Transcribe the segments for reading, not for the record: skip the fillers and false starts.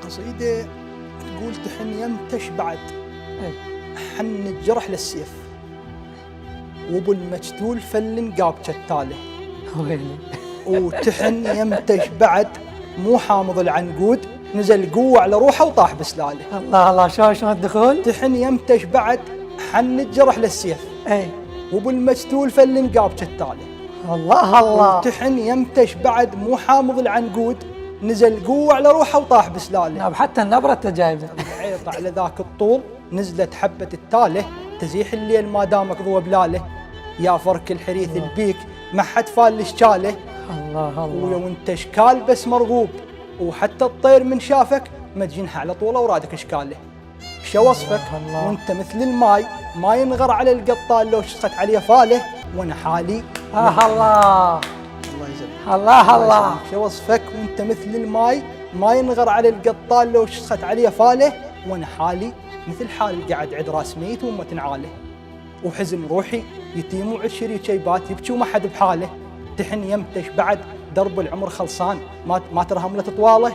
قصيدة تقول تحن يمتش بعد اي حن الجرح للسيف، وابو المجتول فل قاب شتاله، ويلي وتحن يمتش بعد مو حامض العنقود، نزل قوة على روحه وطاح بسلاله. الله الله، شلون الدخول؟ تحن يمتش بعد حن الجرح للسيف، اي وابو المجتول فل قاب شتاله. الله الله، وتحن يمتش بعد مو حامض العنقود، نزل قوة على روحه وطاح بسلاله. نعم حتى النبرة انت جايبها. عيط على ذاك الطول نزلت حبة التاله، تزيح الليل ما دامك ضوى بلاله. يا فرك الحريث البيك ما حد فال اشكاله، الله ويا الله، وانت اشكال بس مرغوب، وحتى الطير من شافك ما تجنح على طول اورادك اشكاله. شو وصفك الله. وانت مثل الماي ما ينغر على القطال لو شخت عليه فاله، وانا حالي الله الله يجزاك الله الله، شو وصفك وانت مثل الماي ما ينغر على القطال لو شخت عليه فاله، وانا حالي مثل حال قاعد عد راس ميت وما تنعاله. وحزن روحي يتيم وعد شريك شيبات يبكي وما حد بحاله. تحن يمتش بعد درب العمر خلصان ما ترهم له تطواله.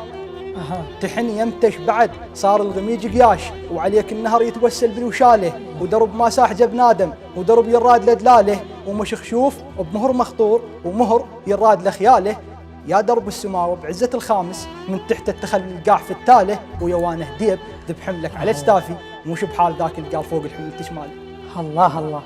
أها. تحن يمتش بعد صار الغميج قياش وعليك النهر يتوسل بالوشاله، ودرب ما ساح جب نادم ودرب يراد لدلاله، ومش خشوف بمهر مخطور ومهر يراد لخياله. يا درب السماوة بعزة الخامس من تحت التخل القاع في التاله، ويوانه ديب ذب حملك على اجتافي، مش بحال ذاك القال فوق الحمل تشماله. الله الله.